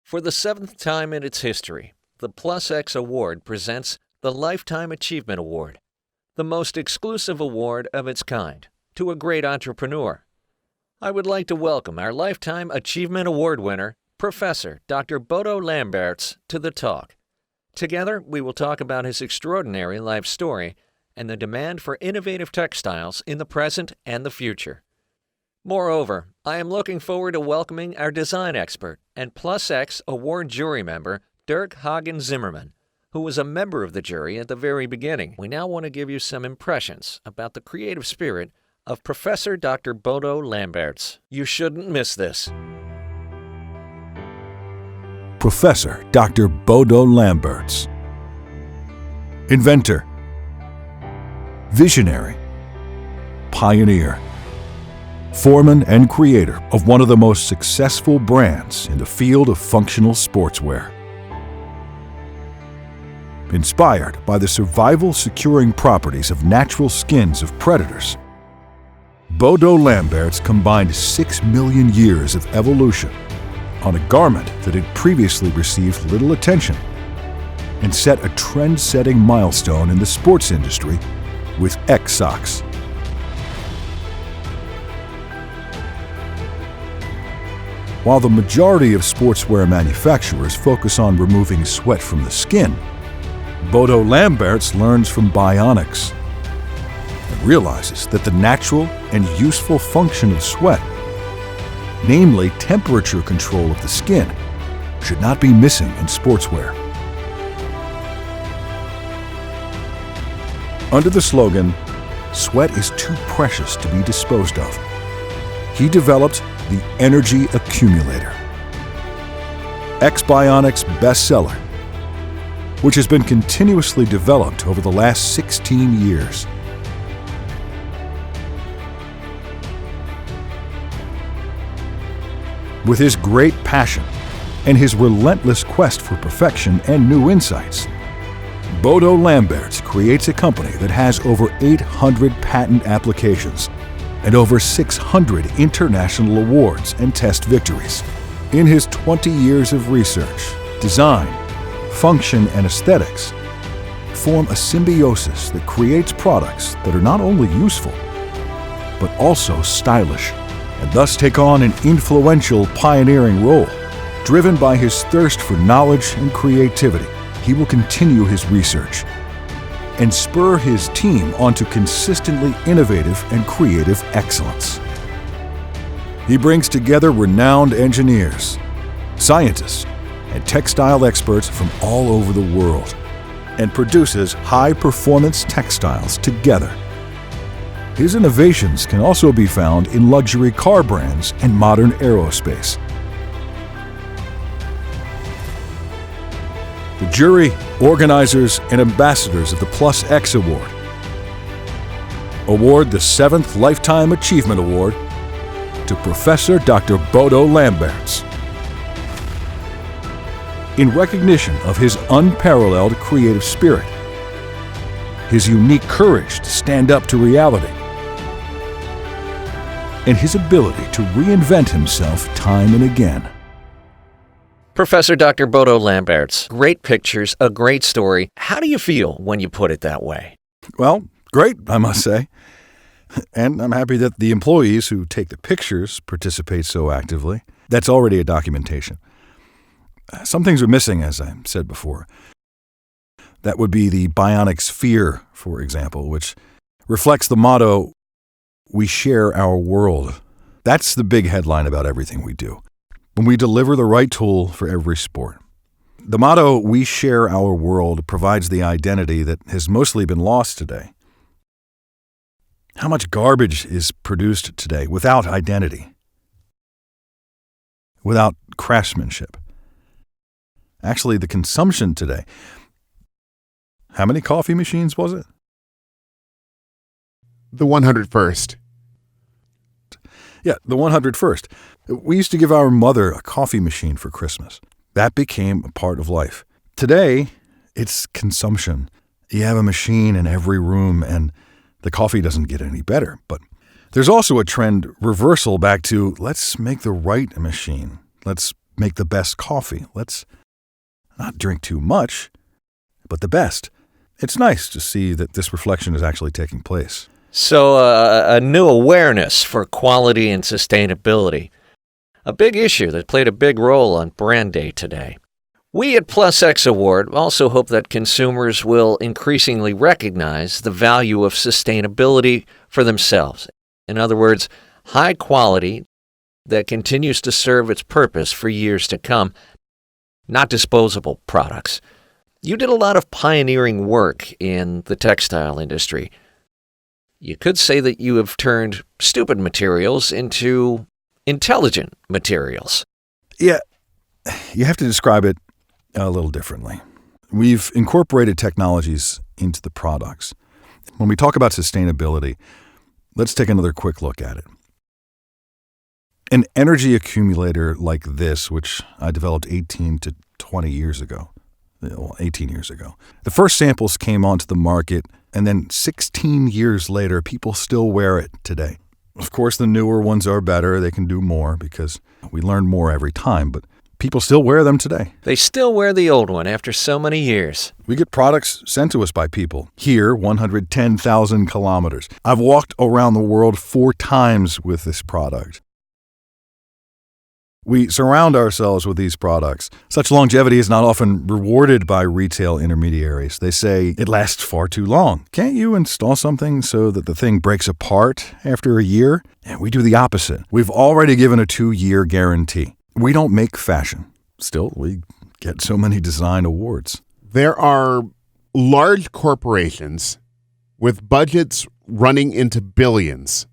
For the seventh time in its history, the Plus X Award presents the Lifetime Achievement Award, the most exclusive award of its kind, to a great entrepreneur. I would like to welcome our Lifetime Achievement Award winner, Professor Dr. Bodo Lambertz, to the talk. Together, we will talk about his extraordinary life story and the demand for innovative textiles in the present and the future. Moreover, I am looking forward to welcoming our design expert and Plus X Award jury member, Dirk Hagen Zimmerman, who was a member of the jury at the very beginning. We now want to give you some impressions about the creative spirit of Professor Dr. Bodo Lambertz. You shouldn't miss this. Professor Dr. Bodo Lambertz. Inventor. Visionary. Pioneer. Foreman and creator of one of the most successful brands in the field of functional sportswear. Inspired by the survival-securing properties of natural skins of predators, Bodo Lambertz combined 6 million years of evolution on a garment that had previously received little attention and set a trend-setting milestone in the sports industry with X socks. While the majority of sportswear manufacturers focus on removing sweat from the skin, Bodo Lambertz learns from bionics and realizes that the natural and useful function of sweat, namely temperature control of the skin, should not be missing in sportswear. Under the slogan, "Sweat is too precious to be disposed of," he developed the Energy Accumulator, X-BIONIC's bestseller, which has been continuously developed over the last 16 years. With his great passion and his relentless quest for perfection and new insights, Bodo Lambertz creates a company that has over 800 patent applications and over 600 international awards and test victories. In his 20 years of research, design, function, and aesthetics form a symbiosis that creates products that are not only useful, but also stylish, and thus take on an influential pioneering role. Driven by his thirst for knowledge and creativity, he will continue his research and spur his team onto consistently innovative and creative excellence. He brings together renowned engineers, scientists, and textile experts from all over the world and produces high-performance textiles together. His innovations can also be found in luxury car brands and modern aerospace. The jury, organizers, and ambassadors of the Plus X Award award the 7th Lifetime Achievement Award to Professor Dr. Bodo Lambertz in recognition of his unparalleled creative spirit, his unique courage to stand up to reality, and his ability to reinvent himself time and again. Professor Dr. Bodo Lambertz, great pictures, a great story. How do you feel when you put it that way? Well, great, I must say. And I'm happy that the employees who take the pictures participate so actively. That's already a documentation. Some things are missing, as I said before. That would be the bionic sphere, for example, which reflects the motto, "We share our world." That's the big headline about everything we do. When we deliver the right tool for every sport. The motto, "We share our world," provides the identity that has mostly been lost today. How much garbage is produced today without identity, without craftsmanship? Actually, the consumption today. How many coffee machines was it? The 101st. Yeah, the 101st. We used to give our mother a coffee machine for Christmas. That became a part of life. Today, it's consumption. You have a machine in every room, and the coffee doesn't get any better. But there's also a trend reversal back to, let's make the right machine. Let's make the best coffee. Let's not drink too much, but the best. It's nice to see that this reflection is actually taking place. So a new awareness for quality and sustainability. A big issue that played a big role on Brand Day today. We at Plus X Award also hope that consumers will increasingly recognize the value of sustainability for themselves. In other words, high quality that continues to serve its purpose for years to come, not disposable products. You did a lot of pioneering work in the textile industry. You could say that you have turned stupid materials into intelligent materials. Yeah, you have to describe it a little differently. We've incorporated technologies into the products. When we talk about sustainability, let's take another quick look at it. An energy accumulator like this, which I developed 18 to 20 years ago, 18 years ago. The first samples came onto the market, and then 16 years later, people still wear it today. Of course, the newer ones are better. They can do more because we learn more every time, but people still wear them today. They still wear the old one after so many years. We get products sent to us by people. Here, 110,000 kilometers. I've walked around the world 4 times with this product. We surround ourselves with these products. Such longevity is not often rewarded by retail intermediaries. They say it lasts far too long. Can't you install something so that the thing breaks apart after a year? And we do the opposite. We've already given a 2-year guarantee. We don't make fashion. Still, we get so many design awards. There are large corporations with budgets running into billions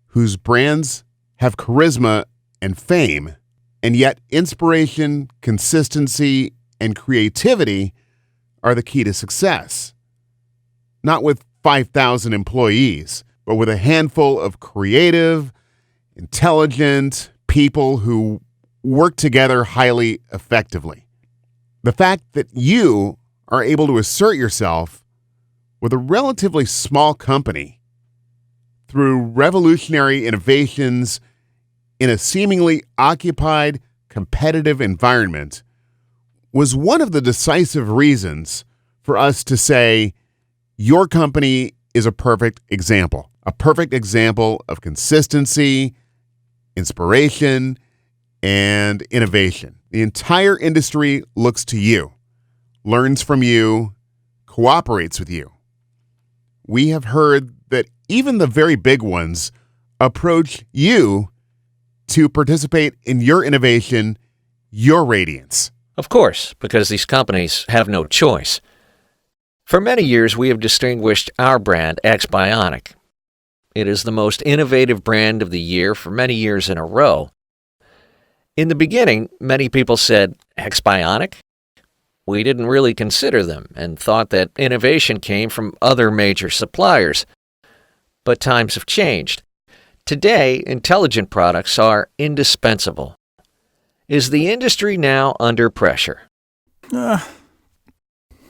whose brands have charisma and fame, and yet inspiration, consistency, and creativity are the key to success. Not with 5,000 employees, but with a handful of creative, intelligent people who work together highly effectively. The fact that you are able to assert yourself with a relatively small company through revolutionary innovations in a seemingly occupied, competitive environment was one of the decisive reasons for us to say your company is a perfect example of consistency, inspiration, and innovation. The entire industry looks to you, learns from you, cooperates with you. We have heard that even the very big ones approach you to participate in your innovation, your radiance. Of course, because these companies have no choice. For many years, we have distinguished our brand, X-BIONIC. It is the most innovative brand of the year for many years in a row. In the beginning, many people said, X-BIONIC? We didn't really consider them and thought that innovation came from other major suppliers. But times have changed. Today, intelligent products are indispensable. Is the industry now under pressure? I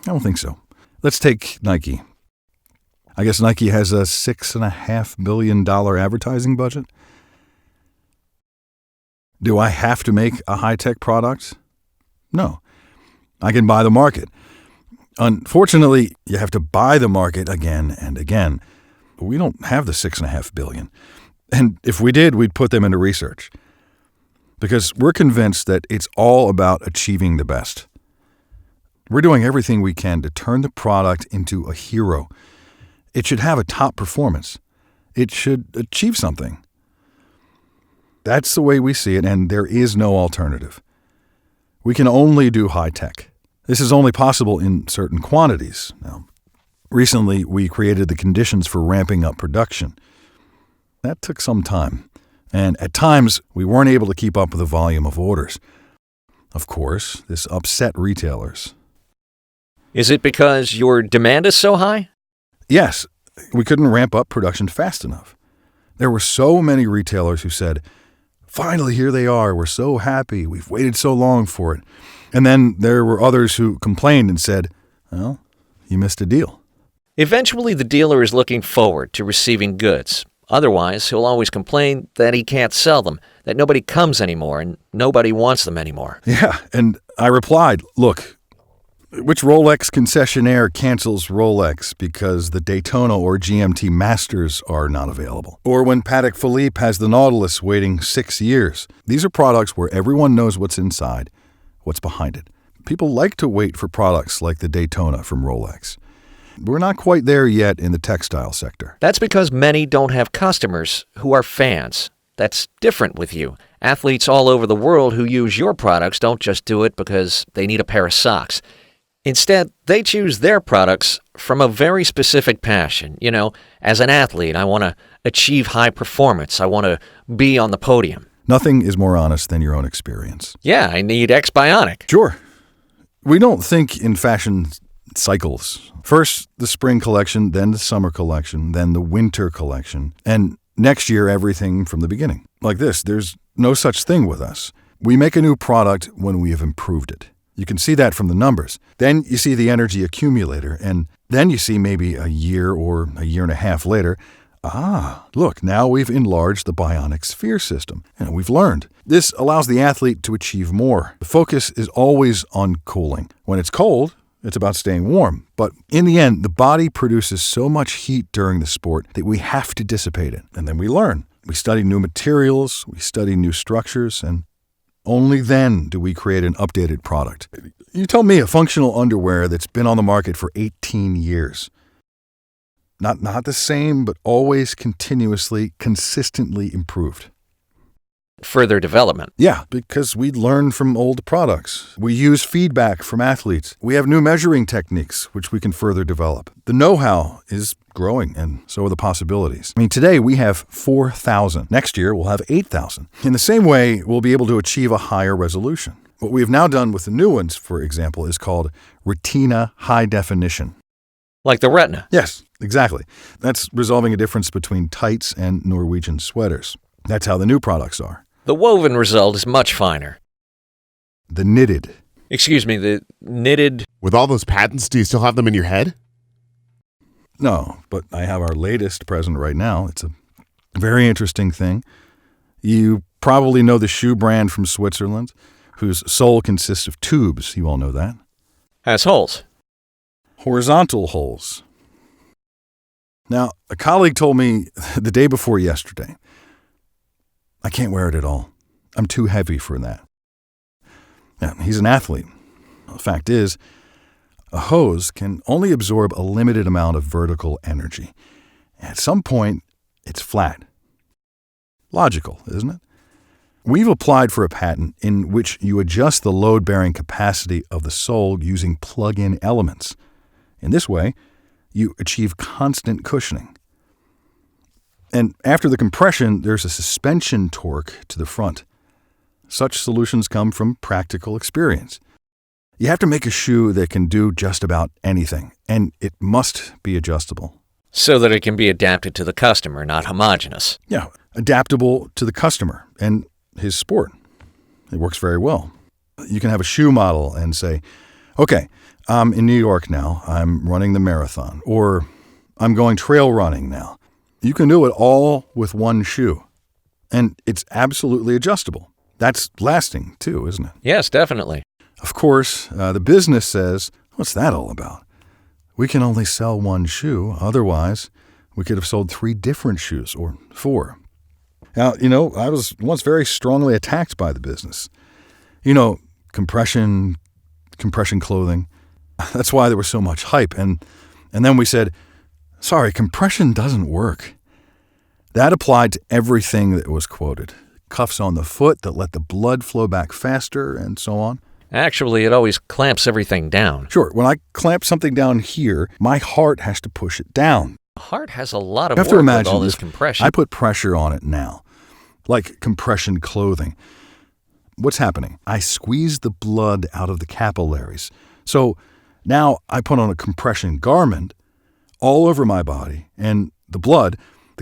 don't think so. Let's take Nike. I guess Nike has a $6.5 billion advertising budget. Do I have to make a high-tech product? No. I can buy the market. Unfortunately, you have to buy the market again and again. We don't have the $6.5 billion. And if we did, we'd put them into research. Because we're convinced that it's all about achieving the best. We're doing everything we can to turn the product into a hero. It should have a top performance. It should achieve something. That's the way we see it, and there is no alternative. We can only do high tech. This is only possible in certain quantities. Now, recently, we created the conditions for ramping up production. That took some time, and at times, we weren't able to keep up with the volume of orders. Of course, this upset retailers. Is it because your demand is so high? Yes, we couldn't ramp up production fast enough. There were so many retailers who said, "Finally, here they are. We're so happy. We've waited so long for it." And then there were others who complained and said, "Well, you missed a deal." Eventually, the dealer is looking forward to receiving goods, Otherwise, he'll always complain that he can't sell them, that nobody comes anymore, and nobody wants them anymore. Yeah, and I replied, look, which Rolex concessionaire cancels Rolex because the Daytona or GMT Masters are not available? Or when Patek Philippe has the Nautilus waiting 6 years? These are products where everyone knows what's inside, what's behind it. People like to wait for products like the Daytona from Rolex. We're not quite there yet in the textile sector. That's because many don't have customers who are fans. That's different with you. Athletes all over the world who use your products don't just do it because they need a pair of socks. Instead, they choose their products from a very specific passion. You know, as an athlete, I want to achieve high performance. I want to be on the podium. Nothing is more honest than your own experience. Yeah, I need X-BIONIC. Sure. We don't think in fashion cycles. First, the spring collection, then the summer collection, then the winter collection, and next year, everything from the beginning. Like this, there's no such thing with us. We make a new product when we have improved it. You can see that from the numbers. Then you see the energy accumulator, and then you see maybe a year or a year and a half later, look, now we've enlarged the bionic sphere system, and we've learned. This allows the athlete to achieve more. The focus is always on cooling. When it's cold, it's about staying warm. But in the end, the body produces so much heat during the sport that we have to dissipate it. And then we learn. We study new materials, we study new structures, and only then do we create an updated product. You tell me a functional underwear that's been on the market for 18 years. Not the same, but always continuously, consistently improved. Further development. Yeah, because we learn from old products. We use feedback from athletes. We have new measuring techniques, which we can further develop. The know-how is growing, and so are the possibilities. I mean, today we have 4,000. Next year, we'll have 8,000. In the same way, we'll be able to achieve a higher resolution. What we have now done with the new ones, for example, is called Retina High Definition. Like the retina. Yes, exactly. That's resolving a difference between tights and Norwegian sweaters. That's how the new products are. The woven result is much finer. The knitted. Excuse me, the knitted. With all those patents, do you still have them in your head? No, but I have our latest present right now. It's a very interesting thing. You probably know the shoe brand from Switzerland, whose sole consists of tubes. You all know that. Has holes. Horizontal holes. Now, a colleague told me the day before yesterday, I can't wear it at all. I'm too heavy for that. Yeah, he's an athlete. The fact is, a hose can only absorb a limited amount of vertical energy. At some point, it's flat. Logical, isn't it? We've applied for a patent in which you adjust the load-bearing capacity of the sole using plug-in elements. In this way, you achieve constant cushioning. And after the compression, there's a suspension torque to the front. Such solutions come from practical experience. You have to make a shoe that can do just about anything, and it must be adjustable. So that it can be adapted to the customer, not homogeneous. Yeah, adaptable to the customer and his sport. It works very well. You can have a shoe model and say, okay, I'm in New York now, I'm running the marathon, or I'm going trail running now. You can do it all with one shoe, and it's absolutely adjustable. That's lasting too, isn't it? Yes, definitely. Of course, the business says, what's that all about? We can only sell one shoe. Otherwise, we could have sold 3 different shoes or 4. Now, I was once very strongly attacked by the business. Compression clothing. That's why there was so much hype. And then we said, sorry, compression doesn't work. That applied to everything that was quoted. Cuffs on the foot that let the blood flow back faster and so on. Actually, it always clamps everything down. Sure, when I clamp something down here, my heart has to push it down. The heart has a lot of You have work to imagine with all this this. compression. I put pressure on it now, like compression clothing. What's happening? I squeeze the blood out of the capillaries. So now I put on a compression garment all over my body, and the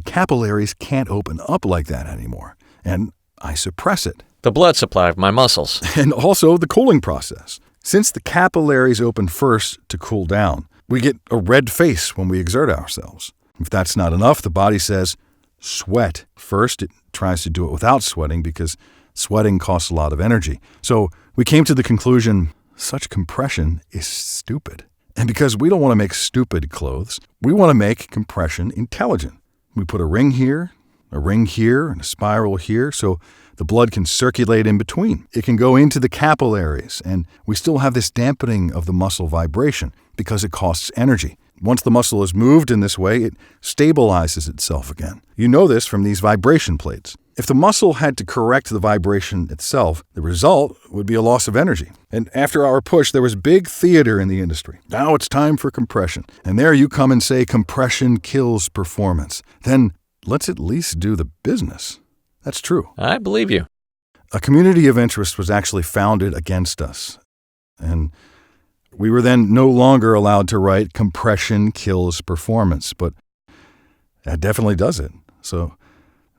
capillaries can't open up like that anymore, and I suppress it. The blood supply of my muscles. And also the cooling process. Since the capillaries open first to cool down, we get a red face when we exert ourselves. If that's not enough, the body says, sweat. First, it tries to do it without sweating because sweating costs a lot of energy. So we came to the conclusion, such compression is stupid. And because we don't want to make stupid clothes, we want to make compression intelligent. We put a ring here, and a spiral here, so the blood can circulate in between. It can go into the capillaries, and we still have this dampening of the muscle vibration because it costs energy. Once the muscle is moved in this way, it stabilizes itself again. You know this from these vibration plates. If the muscle had to correct the vibration itself, the result would be a loss of energy. And after our push, there was big theater in the industry. Now it's time for compression. And there you come and say compression kills performance. Then let's at least do the business. That's true. I believe you. A community of interest was actually founded against us. And we were then no longer allowed to write compression kills performance, but that definitely does it. So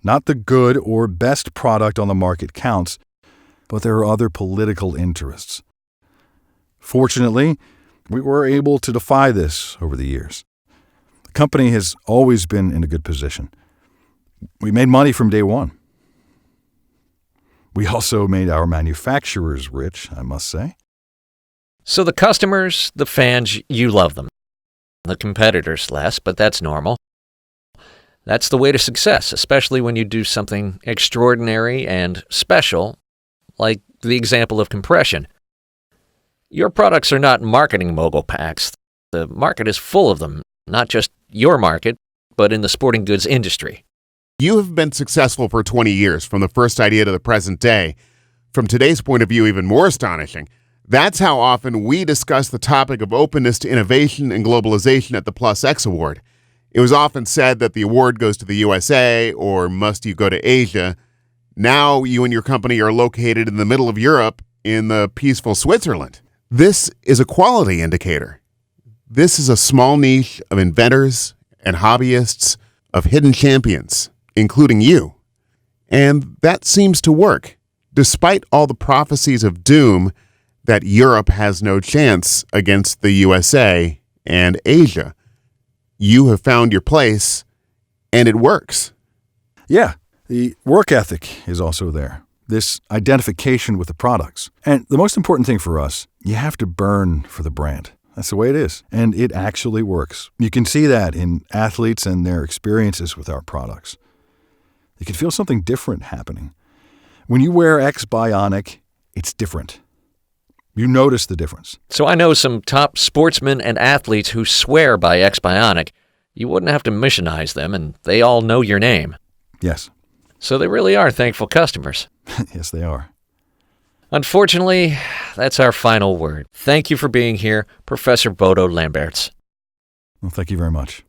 not the good or best product on the market counts, but there are other political interests. Fortunately, we were able to defy this over the years. The company has always been in a good position. We made money from day one. We also made our manufacturers rich, I must say. So the customers, the fans, you love them. The competitors less, but that's normal. That's the way to success, especially when you do something extraordinary and special, like the example of compression. Your products are not marketing mogul packs. The market is full of them, not just your market, but in the sporting goods industry. You have been successful for 20 years, from the first idea to the present day. From today's point of view, even more astonishing. That's how often we discuss the topic of openness to innovation and globalization at the Plus X Award. It was often said that the award goes to the USA, or must you go to Asia. Now you and your company are located in the middle of Europe in the peaceful Switzerland. This is a quality indicator. This is a small niche of inventors and hobbyists, of hidden champions, including you. And that seems to work, despite all the prophecies of doom that Europe has no chance against the USA and Asia. You have found your place, and it works. Yeah, the work ethic is also there. This identification with the products. And the most important thing for us, you have to burn for the brand. That's the way it is. And it actually works. You can see that in athletes and their experiences with our products. You can feel something different happening. When you wear X-BIONIC, it's different. You notice the difference. So I know some top sportsmen and athletes who swear by X-BIONIC. You wouldn't have to missionize them, and they all know your name. Yes. So they really are thankful customers. Yes, they are. Unfortunately, that's our final word. Thank you for being here, Professor Bodo Lambertz. Well, thank you very much.